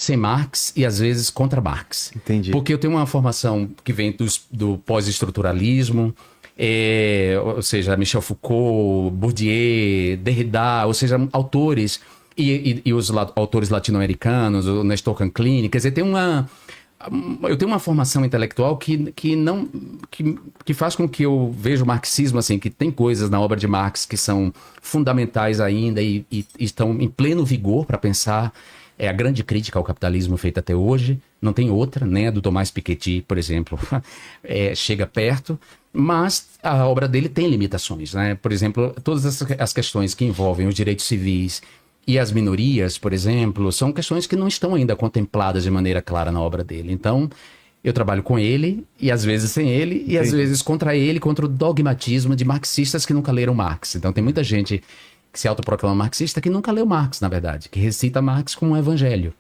sem Marx e às vezes contra Marx. Entendi. Porque eu tenho uma formação que vem do pós-estruturalismo, ou seja, Michel Foucault, Bourdieu, Derrida, ou seja, autores, e os autores latino-americanos, o Nestor Canclini, quer dizer, eu tenho uma formação intelectual que faz com que eu veja o marxismo, assim, que tem coisas na obra de Marx que são fundamentais ainda e estão em pleno vigor para pensar. É a grande crítica ao capitalismo feita até hoje, não tem outra, né? A do Tomás Piketty, por exemplo, chega perto, mas a obra dele tem limitações, né? Por exemplo, todas as questões que envolvem os direitos civis e as minorias, por exemplo, são questões que não estão ainda contempladas de maneira clara na obra dele. Então, eu trabalho com ele, e às vezes sem ele, e às vezes contra ele, contra o dogmatismo de marxistas que nunca leram Marx. Então, tem muita gente que se autoproclama marxista que nunca leu Marx, na verdade, que recita Marx como um evangelho.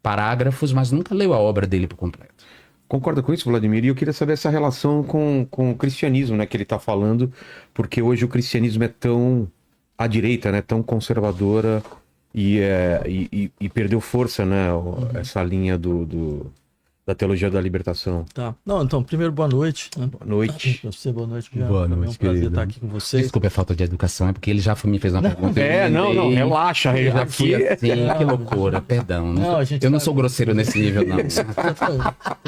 Parágrafos, mas nunca leu a obra dele por completo. Concorda com isso, Vladimir? E eu queria saber essa relação com o cristianismo, né, que ele está falando, porque hoje o cristianismo é tão à direita, né, tão conservadora e perdeu força, né, essa linha da teologia da libertação. Tá. Não, então, primeiro, boa noite. Né? Boa noite. Você, boa noite. Boa noite, é um prazer querido. estar aqui com vocês. Desculpa a falta de educação, é porque ele já me fez uma pergunta. Não, relaxa. Eu já Aqui fui assim, que loucura, perdão. Eu não sou grosseiro nesse nível, não.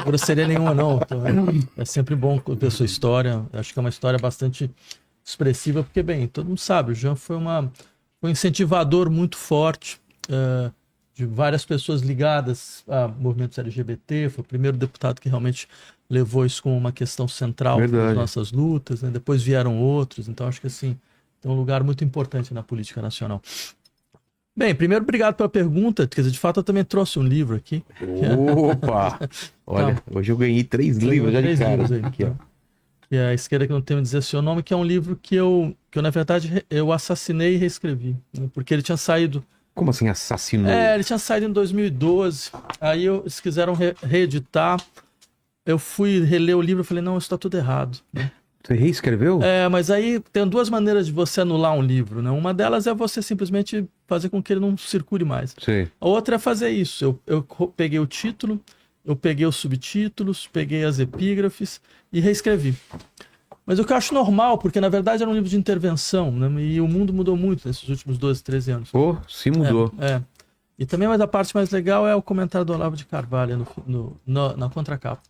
Grosseria nenhuma, não. Então, é sempre bom ver sua história. Acho que é uma história bastante expressiva, porque, bem, todo mundo sabe, o Jean foi um incentivador muito forte de várias pessoas ligadas a movimentos LGBT, foi o primeiro deputado que realmente levou isso como uma questão central das nossas lutas, né? Depois vieram outros, então acho que assim, tem um lugar muito importante na política nacional. Bem, primeiro, obrigado pela pergunta, quer dizer, de fato eu também trouxe um livro aqui. Opa! Olha, hoje eu ganhei 3 livros já de cara. Aqui, ó. Que é A Esquerda que Não Teme Dizer Seu Nome, que é um livro que eu na verdade, eu assassinei e reescrevi, né? Porque ele tinha saído... Como assim assassinou? Ele tinha saído em 2012. Aí eles quiseram reeditar. Eu fui reler o livro e falei, não, isso está tudo errado. Você reescreveu? Mas aí tem duas maneiras de você anular um livro, né? Uma delas é você simplesmente fazer com que ele não circule mais. Sim. A outra é fazer isso. Eu peguei o título, eu peguei os subtítulos, peguei as epígrafes e reescrevi. Mas o que eu acho normal, porque na verdade era um livro de intervenção, né? E o mundo mudou muito nesses últimos 12, 13 anos. Se mudou. E também, mas a parte mais legal é o comentário do Olavo de Carvalho na contracapa.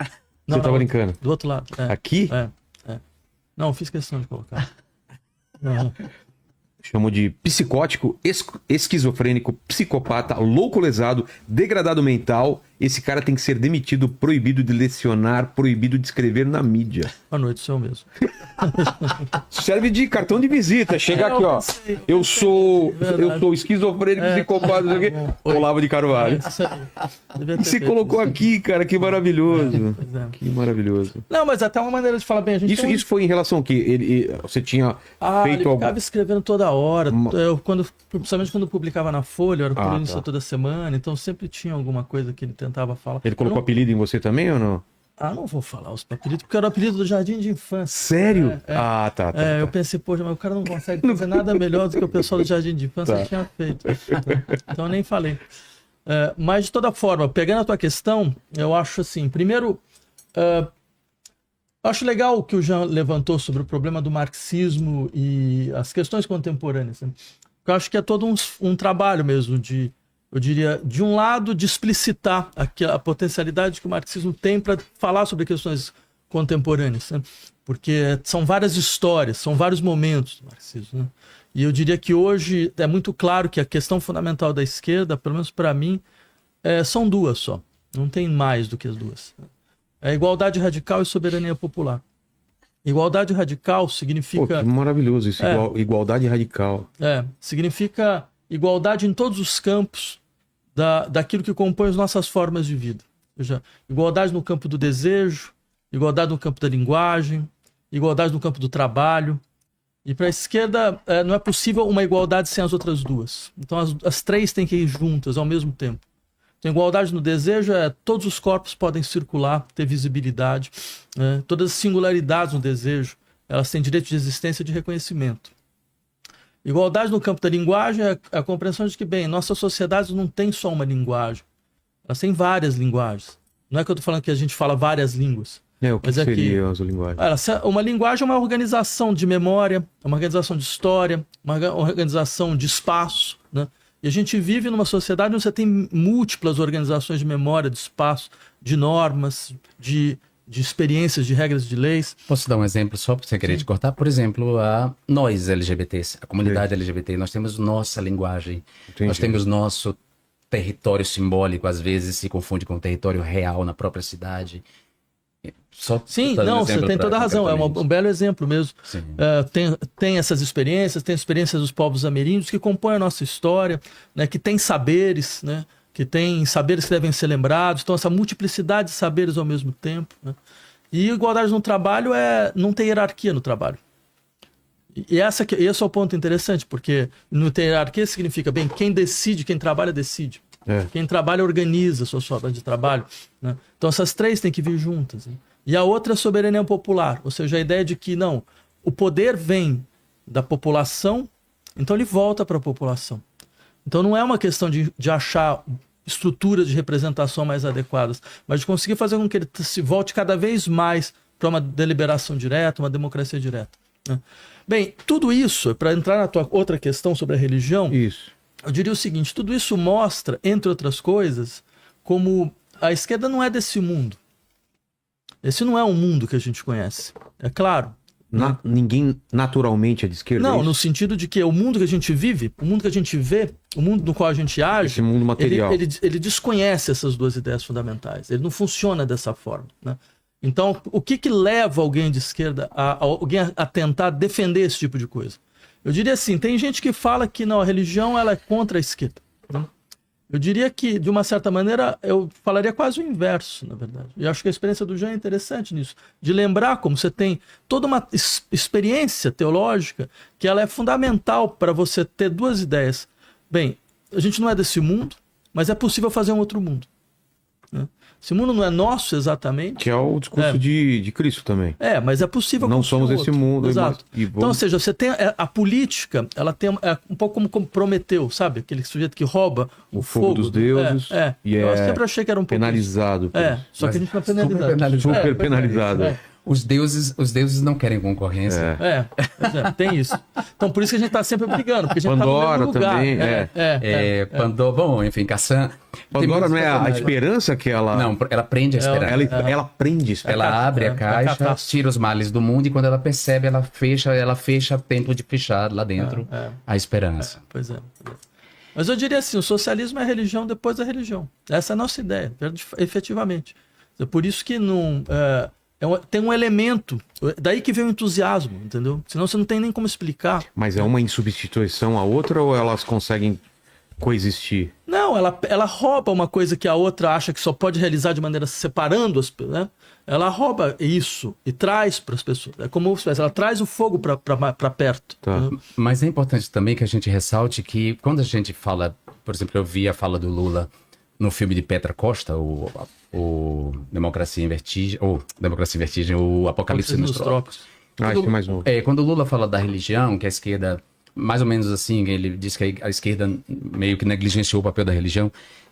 Você tá brincando? Do outro lado. Aqui? Não, fiz questão de colocar. Chamou de psicótico, esquizofrênico, psicopata, louco lesado, degradado mental. Esse cara tem que ser demitido, proibido de lecionar, proibido de escrever na mídia. Boa noite, sou eu mesmo. Serve de cartão de visita. Chega aqui, ó. Eu sou esquizofrênico, psicopata, não sei o quê. Olavo de Carvalho. Você colocou aqui, cara, que maravilhoso. Que maravilhoso. Não, mas até uma maneira de falar bem, a gente... Isso foi em relação ao quê? Você tinha feito ele algo... ficava escrevendo toda hora. Principalmente quando publicava na Folha, eu era colunista toda semana, então sempre tinha alguma coisa que ele tentava falar. Ele colocou apelido em você também ou não? Não vou falar os apelidos, porque era o apelido do Jardim de Infância. Sério? Tá. Eu pensei, poxa, mas o cara não consegue fazer nada melhor do que o pessoal do Jardim de Infância tinha feito. Então eu nem falei. Mas de toda forma, pegando a tua questão, eu acho assim, primeiro, eu acho legal o que o Jean levantou sobre o problema do marxismo e as questões contemporâneas, né? Eu acho que é todo um trabalho mesmo eu diria, de um lado, de explicitar a potencialidade que o marxismo tem para falar sobre questões contemporâneas, né? Porque são várias histórias, são vários momentos do marxismo, né? E eu diria que hoje é muito claro que a questão fundamental da esquerda, pelo menos para mim, são duas só. Não tem mais do que as duas. É igualdade radical e soberania popular. Igualdade radical significa... que maravilhoso isso, igualdade radical. Significa igualdade em todos os campos daquilo que compõe as nossas formas de vida. Ou seja, igualdade no campo do desejo, igualdade no campo da linguagem, igualdade no campo do trabalho. E para a esquerda não é possível uma igualdade sem as outras duas. Então as três têm que ir juntas ao mesmo tempo. Então, igualdade no desejo todos os corpos podem circular, ter visibilidade. Todas as singularidades no desejo, elas têm direito de existência e de reconhecimento. Igualdade no campo da linguagem é a compreensão de que, bem, nossas sociedades não têm só uma linguagem. Elas têm várias linguagens. Não é que eu estou falando que a gente fala várias línguas. O que seria as linguagens? Uma linguagem é uma organização de memória, é uma organização de história, uma organização de espaço, né? E a gente vive numa sociedade onde você tem múltiplas organizações de memória, de espaço, de normas, de experiências, de regras, de leis. Posso dar um exemplo só para você querer te cortar? Por exemplo, nós LGBTs, a comunidade LGBT, nós temos nossa linguagem, nós temos nosso território simbólico, às vezes se confunde com o território real na própria cidade. Sim, não, você tem toda a razão, é um belo exemplo mesmo. Tem essas experiências, tem experiências dos povos ameríndios que compõem a nossa história, né, que tem saberes, né, que tem saberes que devem ser lembrados, então essa multiplicidade de saberes ao mesmo tempo, né? E igualdade no trabalho não tem hierarquia no trabalho. E esse é o ponto interessante, porque não ter hierarquia significa, bem, quem decide, quem trabalha decide. Quem trabalha organiza a sua forma de trabalho, né? Então essas três têm que vir juntas, né? E a outra é a soberania popular, ou seja, a ideia de que não, o poder vem da população, então ele volta para a população. Então não é uma questão de achar estruturas de representação mais adequadas, mas de conseguir fazer com que ele se volte cada vez mais para uma deliberação direta, uma democracia direta, né? Bem, tudo isso, para entrar na tua outra questão sobre a religião, eu diria o seguinte, tudo isso mostra, entre outras coisas, como a esquerda não é desse mundo. Esse não é um mundo que a gente conhece, é claro. Ninguém naturalmente é de esquerda? Não, no sentido de que o mundo que a gente vive, o mundo que a gente vê, o mundo no qual a gente age, esse mundo material, ele desconhece essas duas ideias fundamentais. Ele não funciona dessa forma, né? Então, o que leva alguém de esquerda alguém a tentar defender esse tipo de coisa? Eu diria assim, tem gente que fala que não, a religião ela é contra a esquerda, né? Eu diria que, de uma certa maneira, eu falaria quase o inverso, na verdade. E acho que a experiência do Jean é interessante nisso, de lembrar como você tem toda uma experiência teológica que ela é fundamental para você ter duas ideias. Bem, a gente não é desse mundo, mas é possível fazer um outro mundo, né? Esse mundo não é nosso exatamente. Que é o discurso de Cristo também. Mas é possível. Não somos esse mundo. Exato. Então, ou seja, você tem a política, ela tem um pouco como Prometeu, sabe? Aquele sujeito que rouba o fogo dos deuses. Eu sempre achei que era um pouco penalizado. Só que a gente não é penalizado. Super penalizado. Os deuses não querem concorrência. Tem isso. Então, por isso que a gente está sempre brigando, porque a gente Pandora tá no mesmo lugar. também. Pandora, bom, enfim, Cassandra. Pandora não é a esperança que ela... Não, ela prende a esperança. Ela prende a esperança. Ela abre a caixa, tira os males do mundo e quando ela percebe, ela fecha tempo de fechar lá dentro a esperança. Pois é. Mas eu diria assim, o socialismo é a religião depois da religião. Essa é a nossa ideia, efetivamente. É por isso que não... tem um elemento, daí que vem o entusiasmo, entendeu? Senão você não tem nem como explicar. Mas é uma em substituição à outra ou elas conseguem coexistir? Não, ela rouba uma coisa que a outra acha que só pode realizar de maneira separando as pessoas, né? Ela rouba isso e traz para as pessoas. É como se ela traz o fogo para perto. Tá. Mas é importante também que a gente ressalte que quando a gente fala, por exemplo, eu vi a fala do Lula no filme de Petra Costa, o Democracia em Vertigem, o Apocalipse nos Trópicos. Esse é mais novo. Quando o Lula fala da religião, que a esquerda, mais ou menos assim, ele diz que a esquerda meio que negligenciou o papel da religião.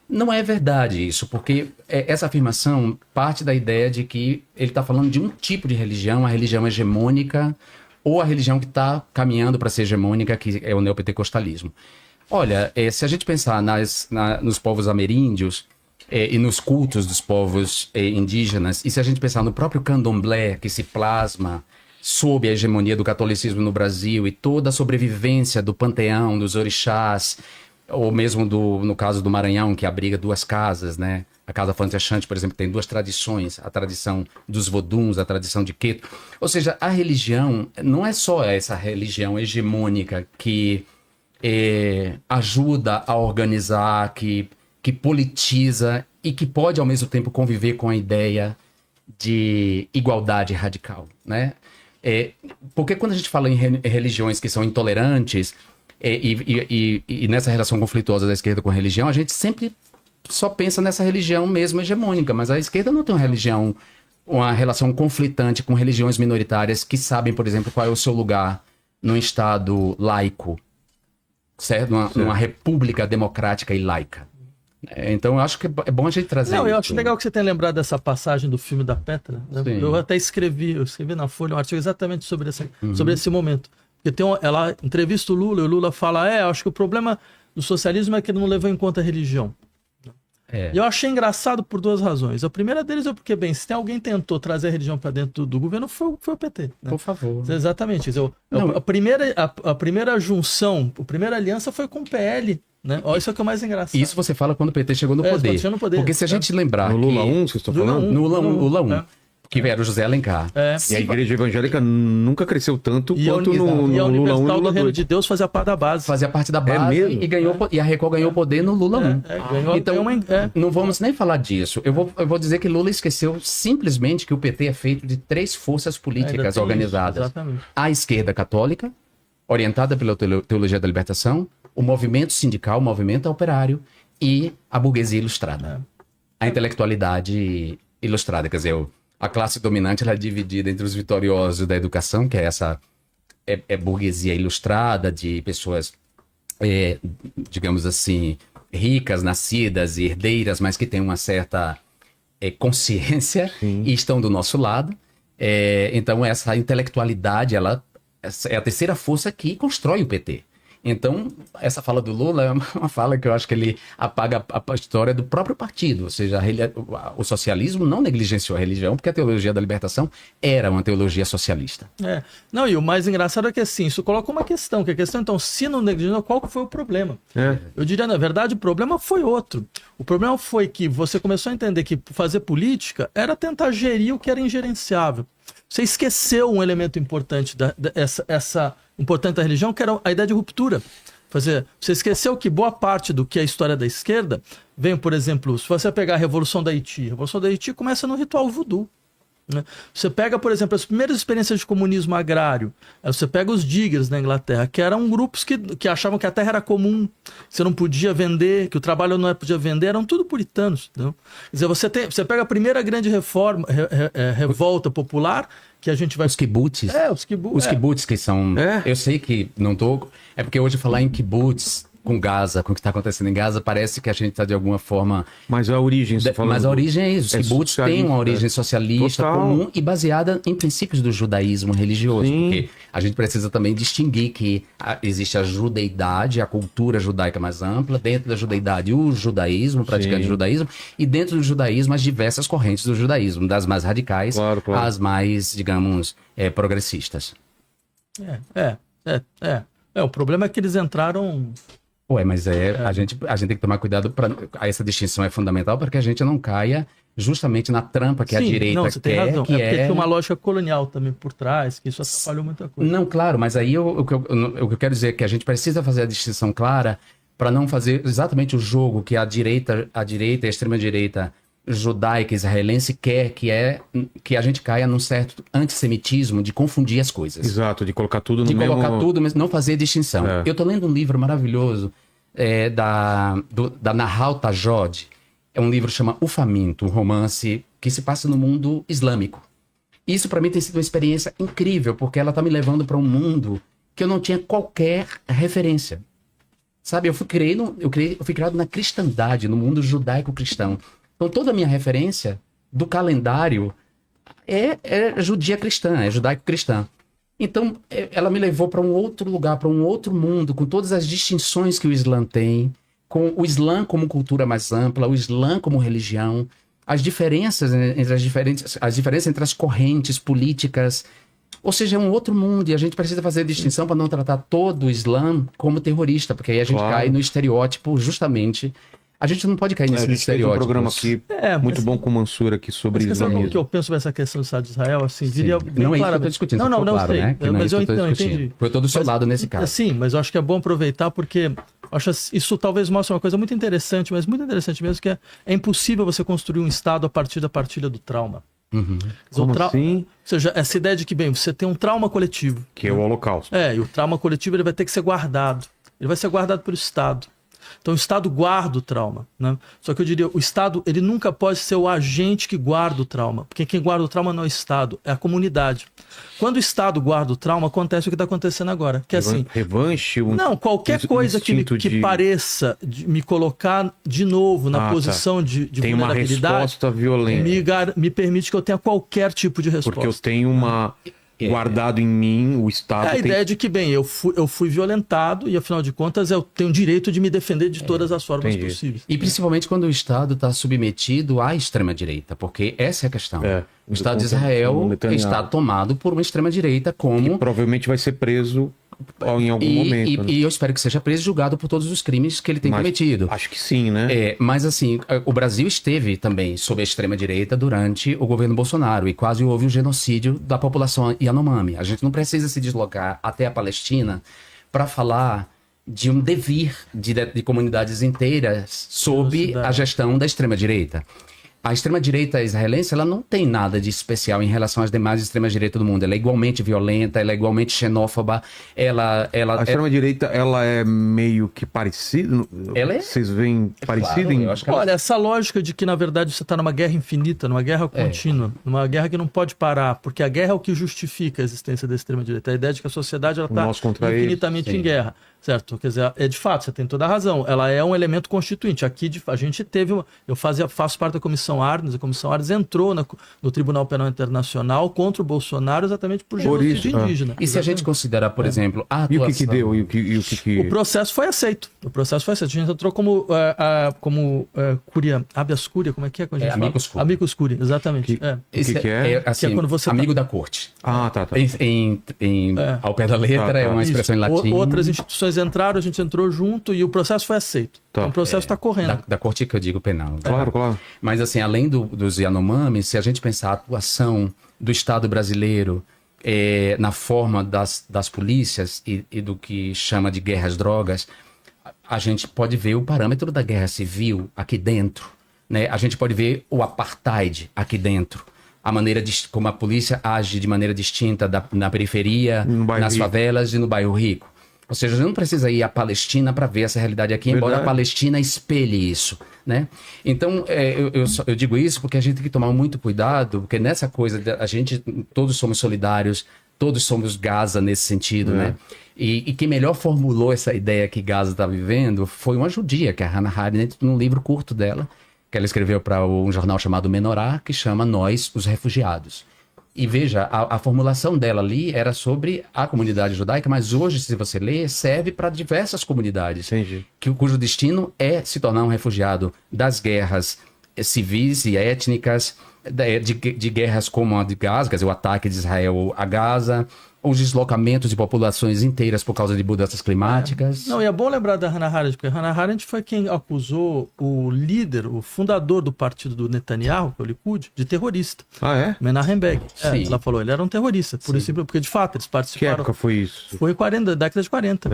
Não é verdade isso, porque essa afirmação parte da ideia de que ele está falando de um tipo de religião, a religião hegemônica, ou a religião que está caminhando para ser hegemônica, que é o neopentecostalismo. Olha, se a gente pensar nos povos ameríndios e nos cultos dos povos indígenas, e se a gente pensar no próprio candomblé que se plasma sob a hegemonia do catolicismo no Brasil e toda a sobrevivência do panteão, dos orixás, ou mesmo no caso do Maranhão, que abriga duas casas, né? A Casa Fonte Achante, por exemplo, tem duas tradições, a tradição dos voduns, a tradição de Queto. Ou seja, a religião não é só essa religião hegemônica que ajuda a organizar, que politiza e que pode, ao mesmo tempo, conviver com a ideia de igualdade radical, né? Porque quando a gente fala em religiões que são intolerantes e nessa relação conflituosa da esquerda com a religião, a gente sempre só pensa nessa religião mesmo hegemônica, mas a esquerda não tem uma relação conflitante com religiões minoritárias que sabem, por exemplo, qual é o seu lugar num Estado laico, certo? Numa república democrática e laica. Então, eu acho que é bom a gente trazer Não, eu isso. acho legal que você tenha lembrado dessa passagem do filme da Petra. Né? Sim. Eu até escrevi na Folha um artigo exatamente sobre esse momento. Porque ela entrevista o Lula e o Lula fala, acho que o problema do socialismo é que ele não levou em conta a religião. E eu achei engraçado por duas razões. A primeira deles é porque, bem, se tem alguém tentou trazer a religião para dentro do governo, foi o PT. Né? Por favor. Exatamente. A primeira junção, a primeira aliança foi com o PL. Né? Isso é o que é mais engraçado. Isso você fala quando o PT chegou no poder. Chegou no poder. Porque se a gente lembrar No Lula que... 1, vocês estão falando? No Lula 1. Que era o José Alencar. E a igreja evangélica nunca cresceu tanto quanto e no a Lula 1 e Universal no do Lula Reino 2. de Deus fazia parte da base. Fazia parte da base mesmo? e a Record ganhou poder no Lula 1. Então, ganhou não vamos nem falar disso. Eu vou dizer que Lula esqueceu simplesmente que o PT é feito de 3 forças políticas organizadas. Exatamente. A esquerda católica, orientada pela teologia da libertação, o movimento sindical, o movimento operário e a burguesia ilustrada. A intelectualidade ilustrada, quer dizer, a classe dominante ela é dividida entre os vitoriosos da educação, que é essa burguesia ilustrada de pessoas, digamos assim, ricas, nascidas e herdeiras, mas que têm uma certa consciência e estão do nosso lado. Então, essa intelectualidade essa é a terceira força que constrói o PT. Então, essa fala do Lula é uma fala que eu acho que ele apaga a história do próprio partido. Ou seja, o socialismo não negligenciou a religião, porque a teologia da libertação era uma teologia socialista. Não, e o mais engraçado é que assim, isso coloca uma questão, que a questão, então, se não negligenciou, qual foi o problema? Eu diria, na verdade, o problema foi outro. O problema foi que você começou a entender que fazer política era tentar gerir o que era ingerenciável. Você esqueceu um elemento importante importante da religião, que era a ideia de ruptura. Você esqueceu que boa parte do que é a história da esquerda vem, por exemplo, se você pegar a Revolução da Haiti começa no ritual voodoo. Né? Você pega, por exemplo, as primeiras experiências de comunismo agrário, você pega os diggers na Inglaterra, que eram grupos que achavam que a terra era comum, que você não podia vender, que o trabalho não podia vender, eram tudo puritanos. Entendeu? Quer dizer, você pega a primeira grande revolta popular, que a gente vai... Os kibbutz. Os kibbutz que são... Eu sei que não tô... É porque hoje falar em kibbutz com Gaza, com o que está acontecendo em Gaza, parece que a gente está de alguma forma... Mas a origem, você falando... Mas a origem é isso. Os kibbutz têm uma origem socialista comum e baseada em princípios do judaísmo religioso. Sim. Porque a gente precisa também distinguir que existe a judeidade, a cultura judaica mais ampla, dentro da judeidade o judaísmo, o praticante do judaísmo, e dentro do judaísmo as diversas correntes do judaísmo, das mais radicais às mais, digamos, progressistas. O problema é que eles entraram... Mas a gente tem que tomar cuidado, essa distinção é fundamental para que a gente não caia justamente na trampa que a direita você tem razão. Que porque tem uma lógica colonial também por trás, que isso atrapalhou muita coisa. Não, claro, mas aí o que eu quero dizer é que a gente precisa fazer a distinção clara para não fazer exatamente o jogo que a direita e a extrema-direita judaica israelense quer, que a gente caia num certo antissemitismo de confundir as coisas. Exato, de colocar tudo no mesmo... De colocar tudo, mas não fazer distinção. Eu tô lendo um livro maravilhoso da Nahal Tajod. É um livro que chama O Faminto, um romance que se passa no mundo islâmico. Isso para mim tem sido uma experiência incrível, porque ela tá me levando para um mundo que eu não tinha qualquer referência. Sabe, eu fui criado na cristandade, no mundo judaico-cristão. Então, toda a minha referência do calendário é judia cristã, é judaico-cristã. Então, ela me levou para um outro lugar, para um outro mundo, com todas as distinções que o Islã tem, com o Islã como cultura mais ampla, o Islã como religião, as diferenças entre as correntes políticas. Ou seja, é um outro mundo e a gente precisa fazer a distinção para não tratar todo o Islã como terrorista, porque aí a gente cai no estereótipo justamente... A gente não pode cair nesse estereótipo. Tem um programa aqui muito bom com o Mansur aqui sobre islamismo. O que eu penso sobre essa questão do Estado de Israel, assim, diria bem não é isso que eu estou discutindo. Não, claro, sei. Né? Mas eu entendi. Eu estou do seu lado nesse caso. Sim, mas eu acho que é bom aproveitar porque acho isso talvez mostre uma coisa muito interessante, mas muito interessante mesmo, que é impossível você construir um Estado a partir da partilha do trauma. Como assim? Ou seja, essa ideia de que, bem, você tem um trauma coletivo. Que é o Holocausto. E o trauma coletivo ele vai ter que ser guardado. Ele vai ser guardado pelo Estado. Então o Estado guarda o trauma, né? Só que eu diria, o Estado ele nunca pode ser o agente que guarda o trauma, porque quem guarda o trauma não é o Estado, é a comunidade. Quando o Estado guarda o trauma, acontece o que está acontecendo agora, que é assim... Revanche? Não, qualquer coisa que pareça me colocar de novo na posição de tem vulnerabilidade... uma resposta violenta. Me permite que eu tenha qualquer tipo de resposta. Porque eu tenho guardado em mim, o Estado a ideia de que, bem, eu fui violentado e, afinal de contas, eu tenho o direito de me defender de todas as formas possíveis. E principalmente quando o Estado está submetido à extrema-direita, porque essa é a questão. O Estado de Israel está tomado por uma extrema-direita como... Que provavelmente vai ser preso em algum momento. E eu espero que seja preso e julgado por todos os crimes que ele tem cometido. Acho que sim, né? Mas assim, o Brasil esteve também sob a extrema-direita durante o governo Bolsonaro e quase houve um genocídio da população Yanomami. A gente não precisa se deslocar até a Palestina para falar de um devir de comunidades inteiras sob a gestão da extrema-direita. A extrema-direita israelense, ela não tem nada de especial em relação às demais extremas-direitas do mundo. Ela é igualmente violenta, ela é igualmente xenófoba. A extrema-direita, ela é meio que parecida? Vocês veem parecido? Claro, Olha, essa lógica de que, na verdade, você está numa guerra infinita, numa guerra contínua, numa guerra que não pode parar, porque a guerra é o que justifica a existência da extrema-direita. A ideia de que a sociedade está infinitamente em guerra. Certo? Quer dizer, de fato, você tem toda a razão. Ela é um elemento constituinte. Aqui a gente teve... faço parte da Comissão Arnes. A Comissão Arnes entrou no Tribunal Penal Internacional contra o Bolsonaro exatamente por genocídio indígena. E se a gente considerar, por exemplo, a atuação... E o que deu? O processo foi aceito. A gente entrou como curia, habeas curia, como é que é? Quando a gente amicus fala? Amicus curia, exatamente. O que é? Assim, que é quando você amigo da corte. Tá. Ao pé da letra, é uma expressão em latim. Outras instituições entraram, a gente entrou junto e o processo foi aceito. Então o processo está correndo. Da corte que eu digo penal. Claro. Mas assim, além dos Yanomami, se a gente pensar a atuação do Estado brasileiro na forma das polícias e do que chama de guerra às drogas, a gente pode ver o parâmetro da guerra civil aqui dentro, né? A gente pode ver o apartheid aqui dentro. A maneira como a polícia age de maneira distinta na periferia, nas favelas e no bairro rico. Ou seja, a gente não precisa ir à Palestina para ver essa realidade aqui, embora a Palestina espelhe isso, né? Então, eu digo isso porque a gente tem que tomar muito cuidado, porque nessa coisa, todos somos solidários, todos somos Gaza nesse sentido, né? E quem melhor formulou essa ideia que Gaza está vivendo foi uma judia, que é a Hannah Arendt, num livro curto dela, que ela escreveu para um jornal chamado Menorá, que chama Nós, os Refugiados. E veja, a formulação dela ali era sobre a comunidade judaica, mas hoje, se você ler, serve para diversas comunidades, cujo destino é se tornar um refugiado das guerras civis e étnicas, de guerras como a de Gaza, quer dizer, o ataque de Israel a Gaza, os deslocamentos de populações inteiras por causa de mudanças climáticas. Não, e é bom lembrar da Hannah Arendt, porque a Hannah Arendt foi quem acusou o líder, o fundador do partido do Netanyahu, que é o Likud, de terrorista. Menachem Begin. Ela falou, ele era um terrorista, porque de fato eles participaram. Que época foi isso? Foi década de 40.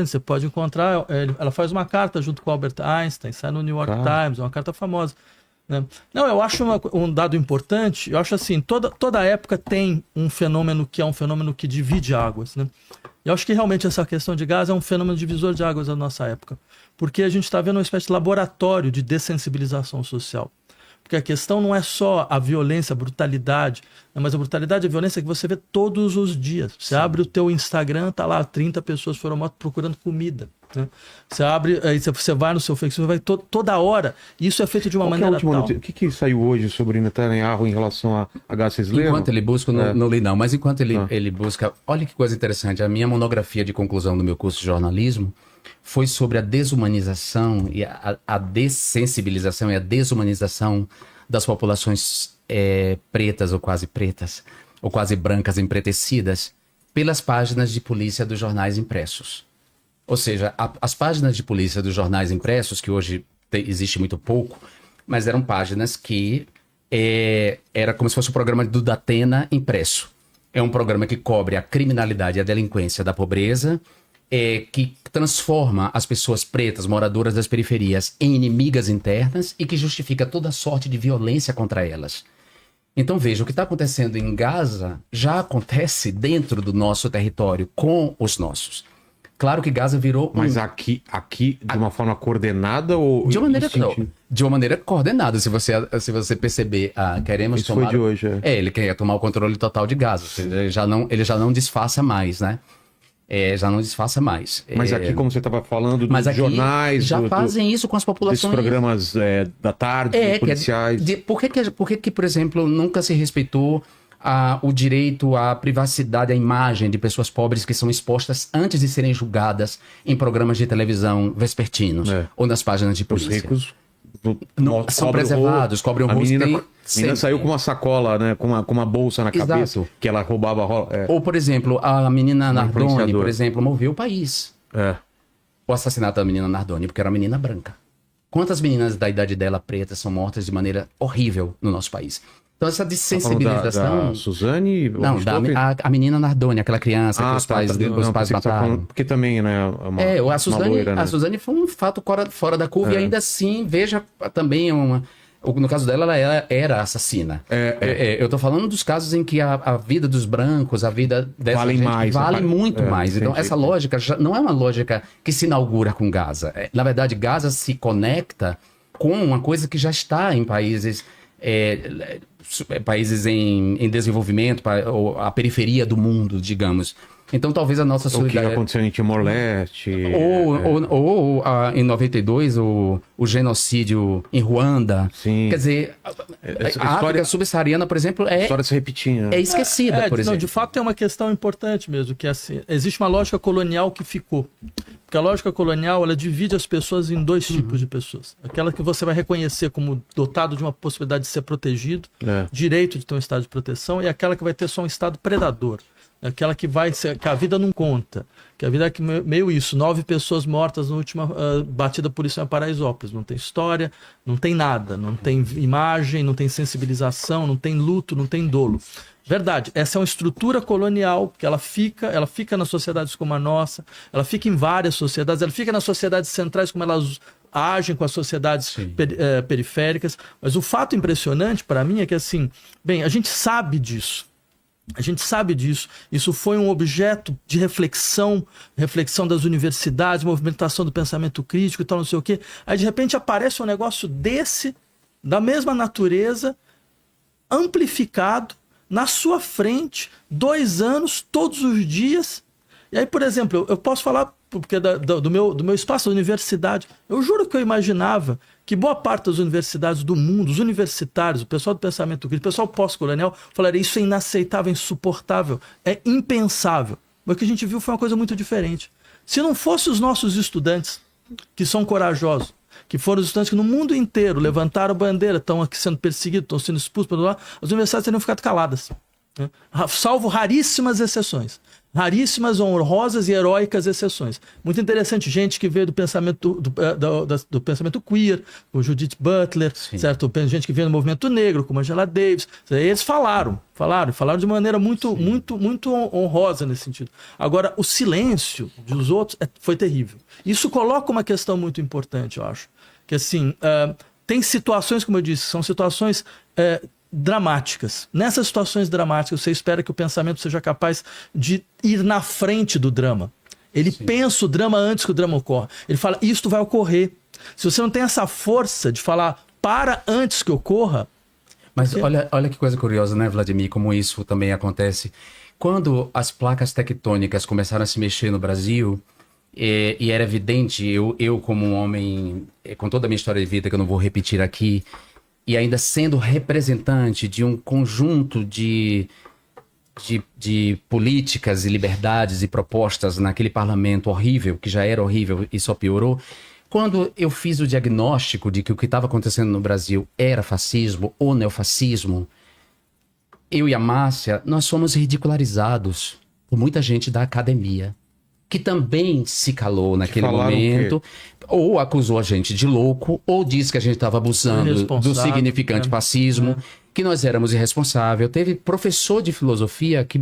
Você pode encontrar, ela faz uma carta junto com o Albert Einstein, sai no New York Times, é uma carta famosa. Não, eu acho um dado importante. Eu acho assim, toda época tem um fenômeno que é um fenômeno que divide águas, né? Eu acho que realmente essa questão de Gaza é um fenômeno divisor de águas da nossa época, porque a gente está vendo uma espécie de laboratório de dessensibilização social. Porque a questão não é só a violência, a brutalidade, mas a brutalidade e a violência que você vê todos os dias. Você abre o teu Instagram, tá lá, 30 pessoas foram mortas procurando comida. Né? Você abre, aí você vai no seu Facebook, vai toda hora. Isso é feito de uma maneira tal... O que saiu hoje sobre Netanyahu em relação a Gaza? Vocês leram? Enquanto ele busca, não li não, mas enquanto ele busca... Olha que coisa interessante, a minha monografia de conclusão do meu curso de jornalismo foi sobre a desumanização e a dessensibilização e a desumanização das populações pretas, ou quase brancas empretecidas, pelas páginas de polícia dos jornais impressos. Ou seja, as páginas de polícia dos jornais impressos, que hoje existe muito pouco, mas eram páginas que era como se fosse o programa do Datena impresso. É um programa que cobre a criminalidade e a delinquência da pobreza, que transforma as pessoas pretas, moradoras das periferias, em inimigas internas e que justifica toda sorte de violência contra elas. Então veja, o que está acontecendo em Gaza já acontece dentro do nosso território, com os nossos. Claro que Gaza virou Mas aqui de uma forma coordenada ou... de uma maneira, instintiva? de uma maneira coordenada. Se você perceber, queremos Isso tomar... foi de hoje, ele quer tomar o controle total de Gaza. Ou seja, ele já não disfarça mais, né? Já não disfarça mais. Mas aqui, como você estava falando, Mas dos aqui jornais... já fazem isso com as desses populações. programas da tarde, policiais... Por que, por exemplo, nunca se respeitou o direito à privacidade, à imagem de pessoas pobres que são expostas antes de serem julgadas em programas de televisão vespertinos ou nas páginas de Os polícia? ricos São preservados, cobrem o A rosto. menina saiu com uma sacola, né? Com uma bolsa na cabeça, Exato. que ela roubava... Ou, por exemplo, a menina Nardoni, influenciadora. por exemplo, moveu o país. O assassinato da menina Nardoni, porque era uma menina branca. Quantas meninas da idade dela, preta, são mortas de maneira horrível no nosso país? Então, essa desensibilização... Da Suzane? Não, a menina Nardoni, aquela criança que os pais, os pais mataram. Porque também, né? A Suzane, loira, né? a Suzane foi um fato fora da curva e ainda assim, veja também no caso dela, ela era assassina. Eu tô falando dos casos em que a vida dos brancos, a vida dessa Vale gente mais, vale muito mais. Então, entendi. essa lógica não é uma lógica que se inaugura com Gaza. Na verdade, Gaza se conecta com uma coisa que já está em países em desenvolvimento, ou a periferia do mundo, digamos. Então, talvez a nossa O que solidariedade... aconteceu em Timor-Leste. Ou em 92, o genocídio em Ruanda. Sim. Quer dizer, a África subsaariana, por exemplo, A história se repetia. é esquecida, por exemplo. De fato, é uma questão importante mesmo, que é assim, existe uma lógica colonial que ficou. Porque a lógica colonial, ela divide as pessoas em dois tipos de pessoas. Aquela que você vai reconhecer como dotado de uma possibilidade de ser protegido, direito de ter um estado de proteção, e aquela que vai ter só um estado predador. Aquela que que a vida não conta. Que a vida é meio isso. 9 pessoas mortas na última batida policial em Paraisópolis. Não tem história, não tem nada. Não tem imagem, não tem sensibilização, não tem luto, não tem dolo. Verdade, essa é uma estrutura colonial que ela fica nas sociedades como a nossa, ela fica em várias sociedades, ela fica nas sociedades centrais como elas agem com as sociedades periféricas. Mas o fato impressionante para mim é que, assim, a gente sabe disso. A gente sabe disso. Isso foi um objeto de reflexão das universidades, movimentação do pensamento crítico e tal, não sei o quê. Aí, de repente, aparece um negócio desse, da mesma natureza, amplificado, na sua frente, 2 anos, todos os dias. E aí, por exemplo, eu posso falar, porque do meu espaço, da universidade, eu juro que eu imaginava que boa parte das universidades do mundo, os universitários, o pessoal do pensamento crítico, o pessoal pós-colonial, falaria isso é inaceitável, é insuportável, é impensável. Mas o que a gente viu foi uma coisa muito diferente. Se não fossem os nossos estudantes, que são corajosos, que foram os estudantes que no mundo inteiro levantaram bandeira, estão aqui sendo perseguidos, estão sendo expulsos, blá, blá, blá, as universidades teriam ficado caladas. Né? Salvo raríssimas exceções. Raríssimas, honrosas e heróicas exceções. Muito interessante, gente que veio do pensamento do pensamento queer, o Judith Butler, certo? Gente que veio do movimento negro, como Angela Davis. Eles falaram de maneira muito honrosa nesse sentido. Agora, o silêncio dos outros foi terrível. Isso coloca uma questão muito importante, eu acho. Que assim, tem situações, como eu disse, são situações dramáticas. Nessas situações dramáticas, você espera que o pensamento seja capaz de ir na frente do drama. Ele pensa o drama antes que o drama ocorra. Ele fala, isto vai ocorrer. Se você não tem essa força de falar para antes que ocorra... Mas olha que coisa curiosa, né, Vladimir, como isso também acontece. Quando as placas tectônicas começaram a se mexer no Brasil, e era evidente, eu como um homem, com toda a minha história de vida, que eu não vou repetir aqui, e ainda sendo representante de um conjunto de políticas e liberdades e propostas naquele parlamento horrível, que já era horrível e só piorou, quando eu fiz o diagnóstico de que o que estava acontecendo no Brasil era fascismo ou neofascismo, eu e a Márcia, nós fomos ridicularizados por muita gente da academia, que também se calou naquele momento, ou acusou a gente de louco, ou disse que a gente estava abusando do significante fascismo, que nós éramos irresponsáveis. Teve professor de filosofia que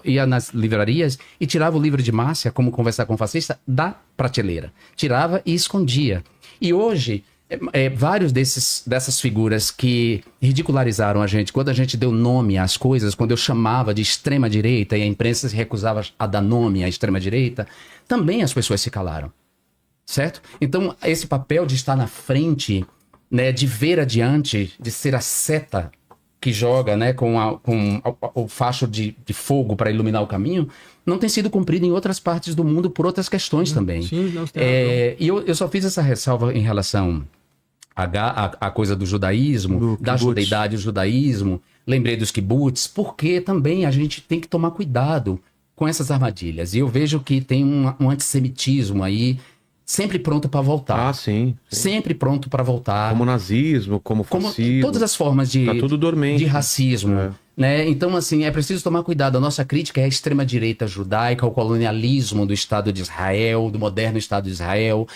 ia nas livrarias e tirava o livro de Márcia, Como Conversar com um Fascista, da prateleira. Tirava e escondia. E hoje, vários dessas figuras que ridicularizaram a gente, quando a gente deu nome às coisas, quando eu chamava de extrema-direita e a imprensa se recusava a dar nome à extrema-direita, também as pessoas se calaram, certo? Então, esse papel de estar na frente, né, de ver adiante, de ser a seta que joga, né, com o facho de fogo para iluminar o caminho, não tem sido cumprido em outras partes do mundo por outras questões também. Sim, não tem e eu só fiz essa ressalva em relação a coisa do judaísmo, da judeidade, o judaísmo, lembrei dos kibbutz, porque também a gente tem que tomar cuidado com essas armadilhas. E eu vejo que tem um antissemitismo aí, sempre pronto para voltar. Ah, sim. Sempre pronto para voltar. Como nazismo, como fascismo. Todas as formas Tá tudo dormente. de racismo. É. Né? Então, assim, é preciso tomar cuidado. A nossa crítica é a extrema-direita judaica, ao colonialismo do Estado de Israel, do moderno Estado de Israel.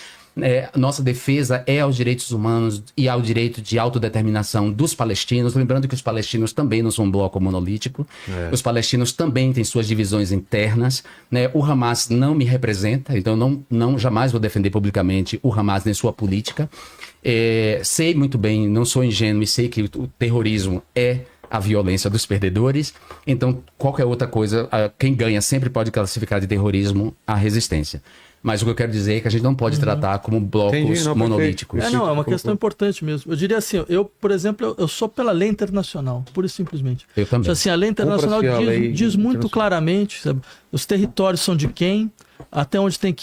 Nossa defesa é aos direitos humanos e ao direito de autodeterminação dos palestinos. Lembrando que os palestinos também não são um bloco monolítico. Os palestinos também têm suas divisões internas. Né? O Hamas não me representa, então não jamais vou defender publicamente o Hamas nem sua política. Sei muito bem, não sou ingênuo e sei que o terrorismo é a violência dos perdedores. Então, qualquer outra coisa, quem ganha sempre pode classificar de terrorismo a resistência. Mas o que eu quero dizer é que a gente não pode tratar como blocos monolíticos. É uma questão importante mesmo. Eu diria assim, eu, por exemplo, eu sou pela lei internacional, pura e simplesmente. Eu também. Assim, a lei internacional diz muito claramente, sabe, os territórios são de quem, até onde tem que